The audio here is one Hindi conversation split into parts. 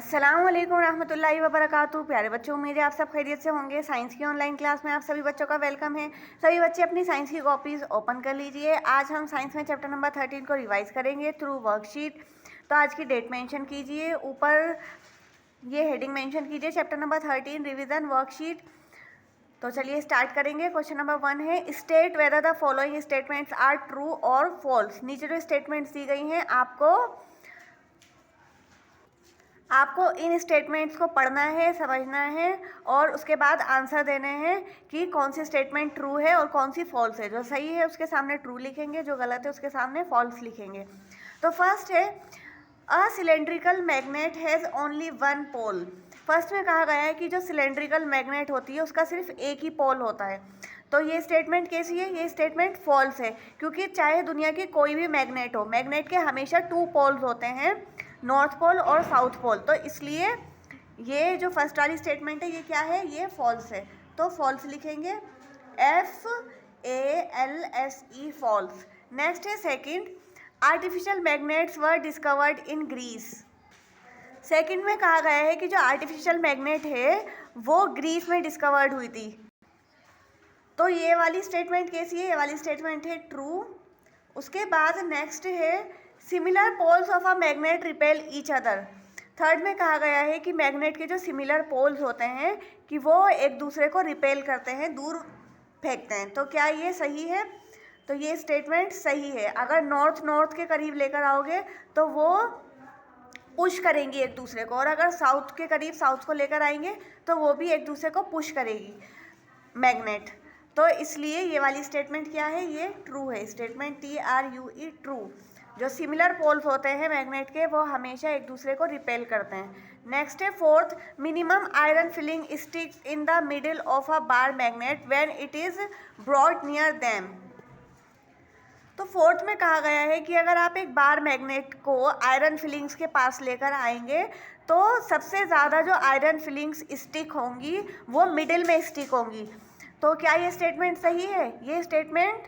अस्सलाम वालेकुम रहमतुल्लाहि व बरकातुहू। प्यारे बच्चों, उम्मीद है आप सब खैरियत से होंगे। साइंस की ऑनलाइन क्लास में आप सभी बच्चों का वेलकम है। सभी बच्चे अपनी साइंस की कॉपीज़ ओपन कर लीजिए। आज हम साइंस में चैप्टर नंबर 13 को रिवाइज करेंगे थ्रू वर्कशीट। तो आज की डेट मेंशन कीजिए, ऊपर ये हेडिंग मेंशन कीजिए, चैप्टर नंबर 13 रिविजन वर्कशीट। तो चलिए स्टार्ट करेंगे। क्वेश्चन नंबर 1 है, state whether the following statements are true और फॉल्स। नीचे जो स्टेटमेंट्स दी गई हैं आपको इन स्टेटमेंट्स को पढ़ना है, समझना है और उसके बाद आंसर देने हैं कि कौन सी स्टेटमेंट ट्रू है और कौन सी फॉल्स है। जो सही है उसके सामने ट्रू लिखेंगे, जो गलत है उसके सामने फॉल्स लिखेंगे। तो फर्स्ट है, a cylindrical magnet has only one pole. First में कहा गया है कि जो सिलेंड्रिकल मैग्नेट होती है उसका सिर्फ एक ही पोल होता है। तो ये स्टेटमेंट कैसी है? ये स्टेटमेंट फॉल्स है, क्योंकि चाहे दुनिया की कोई भी मैग्नेट हो, मैग्नेट के हमेशा टू पोल्स होते हैं, नॉर्थ पोल और साउथ पोल। तो इसलिए ये जो फर्स्ट वाली स्टेटमेंट है ये क्या है? ये फॉल्स है। तो फॉल्स लिखेंगे, FALSE फॉल्स। नेक्स्ट है second, artificial magnets were discovered in Greece. Second में कहा गया है कि जो आर्टिफिशियल मैग्नेट है वो ग्रीस में डिस्कवर्ड हुई थी। तो ये वाली स्टेटमेंट कैसी है? ये वाली स्टेटमेंट है ट्रू। उसके बाद नेक्स्ट है, similar poles of a magnet repel each other. Third में कहा गया है कि मैग्नेट के जो सिमिलर पोल्स होते हैं कि वो एक दूसरे को रिपेल करते हैं, दूर फेंकते हैं। तो क्या ये सही है? तो ये स्टेटमेंट सही है। अगर नॉर्थ के करीब लेकर आओगे तो वो पुश करेंगी एक दूसरे को, और अगर साउथ के करीब साउथ को लेकर आएंगे तो वो भी एक दूसरे को पुश करेगी मैग्नेट। तो इसलिए ये वाली स्टेटमेंट क्या है? ये ट्रू है। Statement TRUE true. जो सिमिलर पोल्स होते हैं मैग्नेट के वो हमेशा एक दूसरे को रिपेल करते हैं। नेक्स्ट है fourth, minimum iron filling sticks in the middle of a bar magnet when it is brought near them. तो फोर्थ में कहा गया है कि अगर आप एक बार मैग्नेट को आयरन फिलिंग्स के पास लेकर आएंगे तो सबसे ज़्यादा जो आयरन फिलिंग्स स्टिक होंगी वो मिडिल में स्टिक होंगी। तो क्या ये स्टेटमेंट सही है? ये स्टेटमेंट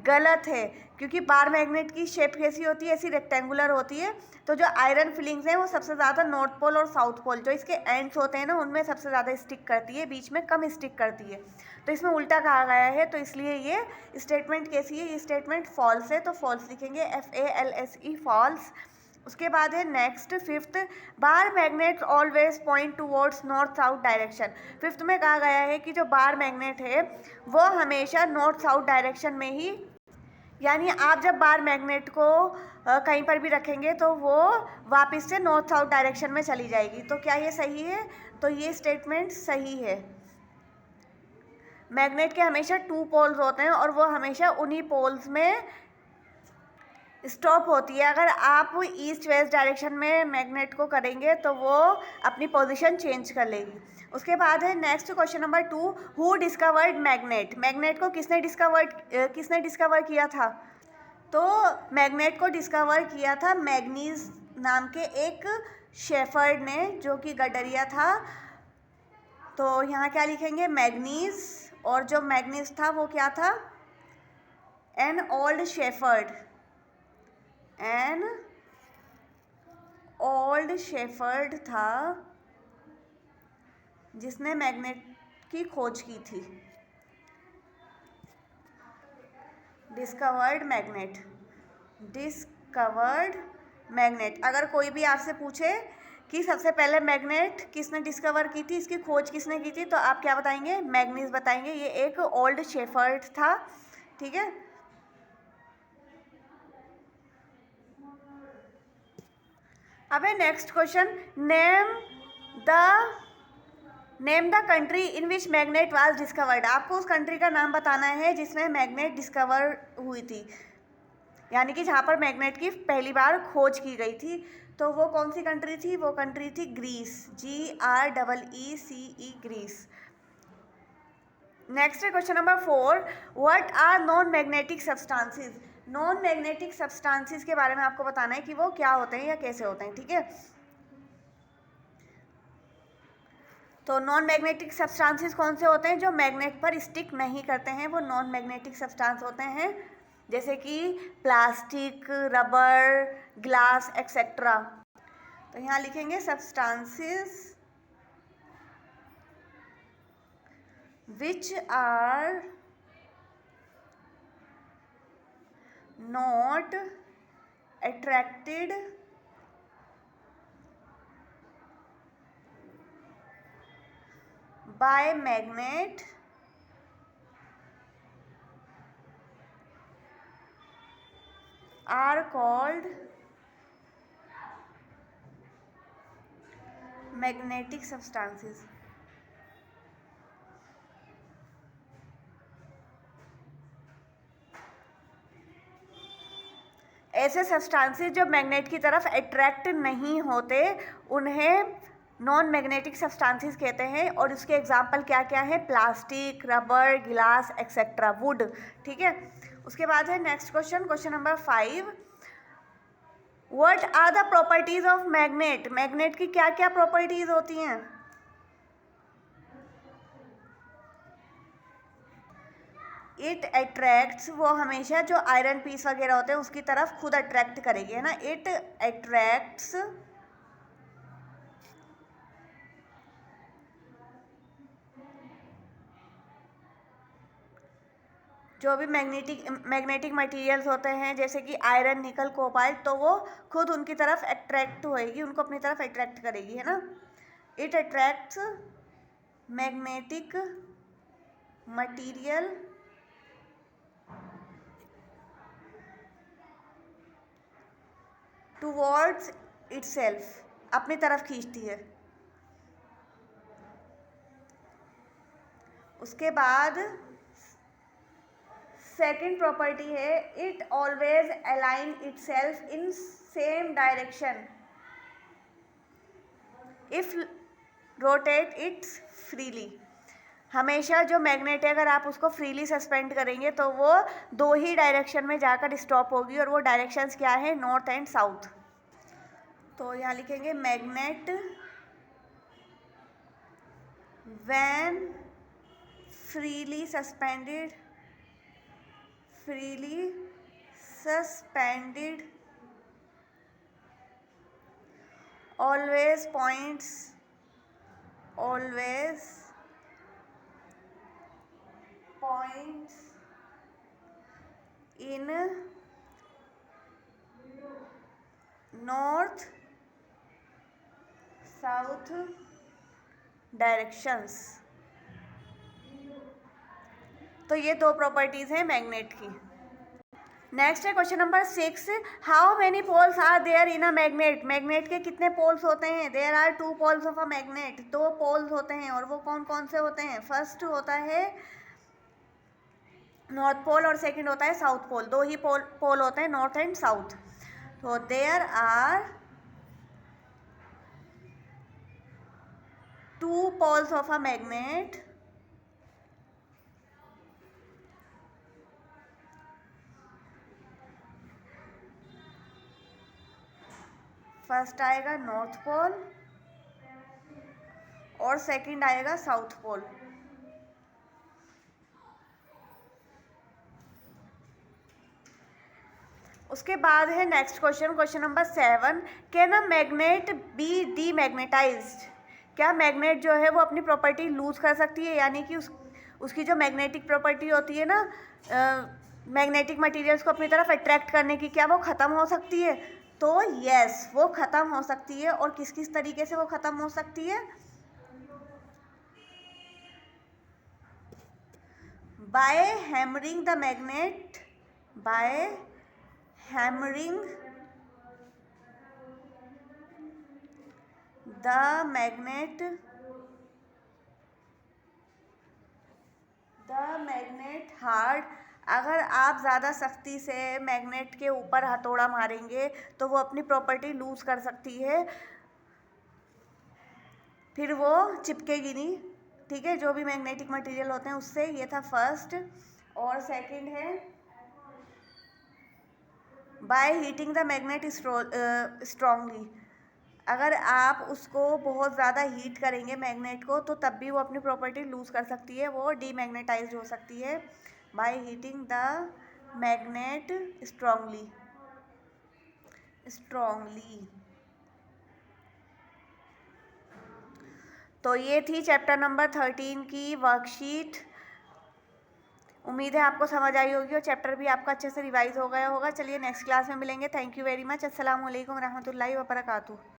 गलत है, क्योंकि बार मैग्नेट की शेप कैसी होती है? ऐसी रेक्टेंगुलर होती है। तो जो आयरन फिलिंग्स हैं वो सबसे ज़्यादा नॉर्थ पोल और साउथ पोल, जो इसके एंड्स होते हैं ना, उनमें सबसे ज़्यादा स्टिक करती है, बीच में कम स्टिक करती है। तो इसमें उल्टा कहा गया है, तो इसलिए ये स्टेटमेंट कैसी है? ये स्टेटमेंट फॉल्स है। तो फॉल्स लिखेंगे, FALSE फॉल्स। उसके बाद है next fifth, bar magnet always point towards north south direction. Fifth में कहा गया है कि जो बार मैग्नेट है वो हमेशा नॉर्थ साउथ डायरेक्शन में ही, यानी आप जब बार मैग्नेट को कहीं पर भी रखेंगे तो वो वापस से नॉर्थ साउथ डायरेक्शन में चली जाएगी। तो क्या ये सही है? तो ये स्टेटमेंट सही है। मैग्नेट के हमेशा टू पोल्स होते हैं और वो हमेशा उन्हीं पोल्स में स्टॉप होती है। अगर आप ईस्ट वेस्ट डायरेक्शन में मैग्नेट को करेंगे तो वो अपनी पोजीशन चेंज कर लेगी। उसके बाद है next question number 2, who discovered magnet. Magnet को किसने डिस्कवर किया था? तो मैग्नेट को डिस्कवर किया था मैग्नीज नाम के एक शेफर्ड ने, जो कि गडरिया था। तो यहाँ क्या लिखेंगे? मैग्नीज। और जो मैग्नीज था वो क्या था? एन ओल्ड शेफर्ड था जिसने मैग्नेट की खोज की थी। Discovered magnet. अगर कोई भी आपसे पूछे कि सबसे पहले मैग्नेट किसने डिस्कवर की थी, इसकी खोज किसने की थी, तो आप क्या बताएंगे? मैग्नीज बताएंगे। ये एक ओल्ड शेफर्ड था। ठीक है। अब है next question, name the country in which magnet was discovered. आपको उस कंट्री का नाम बताना है जिसमें मैग्नेट डिस्कवर हुई थी, यानी कि जहाँ पर मैग्नेट की पहली बार खोज की गई थी। तो वो कौन सी कंट्री थी? वो कंट्री थी ग्रीस, GREECE, ग्रीस। नेक्स्ट है question number 4, what are non magnetic substances. Non magnetic substances के बारे में आपको बताना है कि वो क्या होते हैं या कैसे होते हैं। ठीक है। तो नॉन मैग्नेटिक सब्सटेंसेस कौन से होते हैं? जो मैग्नेट पर स्टिक नहीं करते हैं वो नॉन मैग्नेटिक सब्सटेंस होते हैं, जैसे कि प्लास्टिक, रबर, ग्लास एक्सेट्रा। तो यहाँ लिखेंगे substances which are not attracted by magnet are called magnetic substances. ऐसे सब्सटेंसेस जो मैग्नेट की तरफ अट्रैक्ट नहीं होते उन्हें नॉन मैग्नेटिक सब्सटेंसेस कहते हैं। और उसके एग्जाम्पल क्या क्या है? Plastic, rubber, glass etcetera, wood. ठीक है, उसके बाद है next question, question number 5। What are the properties of magnet? Magnet की क्या क्या प्रॉपर्टीज होती हैं? इट अट्रैक्ट्स, वो हमेशा जो आयरन पीस वगैरह होते हैं उसकी तरफ खुद अट्रैक्ट करेगी, है ना। इट अट्रैक्ट्स जो भी मैग्नेटिक मटेरियल्स होते हैं जैसे कि आयरन, निकल, कोबाल्ट, तो वो खुद उनकी तरफ अट्रैक्ट होएगी, उनको अपनी तरफ अट्रैक्ट करेगी, है ना। It attracts magnetic material towards itself, अपनी तरफ खींचती है। उसके बाद सेकंड प्रॉपर्टी है it always align itself in same direction if rotate it's freely. हमेशा जो मैग्नेट है अगर आप उसको फ्रीली सस्पेंड करेंगे तो वो दो ही डायरेक्शन में जाकर स्टॉप होगी, और वो डायरेक्शंस क्या है? North and south. तो यहाँ लिखेंगे magnet when freely suspended always points in north south directions. तो ये दो प्रॉपर्टीज हैं मैग्नेट की। नेक्स्ट है question number 6। How many poles are there in a magnet? Magnet के कितने पोल्स होते हैं? There are 2 poles of a magnet, 2 poles होते हैं, और वो कौन कौन से होते हैं? फर्स्ट होता है नॉर्थ पोल और सेकंड होता है साउथ पोल। दो ही पोल होते हैं, नॉर्थ एंड साउथ। तो there are 2 poles of a magnet first आएगा नॉर्थ पोल और सेकंड आएगा साउथ पोल। उसके बाद है next question, question number 7। Can a magnet be demagnetized? क्या मैग्नेट जो है वो अपनी प्रॉपर्टी लूज कर सकती है, यानी कि उसकी जो मैग्नेटिक प्रॉपर्टी होती है ना मैग्नेटिक मटेरियल्स को अपनी तरफ अट्रैक्ट करने की, क्या वो ख़त्म हो सकती है? तो यस, वो ख़त्म हो सकती है। और किस किस तरीके से वो ख़त्म हो सकती है? By hammering the magnet, by hammering the magnet hard. अगर आप ज़्यादा सख्ती से मैग्नेट के ऊपर हथौड़ा मारेंगे तो वो अपनी प्रॉपर्टी लूज कर सकती है, फिर वो चिपकेगी नहीं। ठीक है, जो भी मैग्नेटिक मटेरियल होते हैं उससे। ये था फर्स्ट। और सेकंड है by heating the magnet strongly. अगर आप उसको बहुत ज़्यादा हीट करेंगे मैग्नेट को तो तब भी वो अपनी प्रॉपर्टी लूज कर सकती है, वो डीमैग्नेटाइज्ड हो सकती है by heating the magnet strongly. तो ये थी चैप्टर नंबर 13 की वर्कशीट। उम्मीद है आपको समझ आई होगी और चैप्टर भी आपका अच्छे से रिवाइज हो गया होगा। चलिए नेक्स्ट क्लास में मिलेंगे। Thank you very much. अस्सलाम वालेकुम रहमतुल्लाहि व बरकातुहू।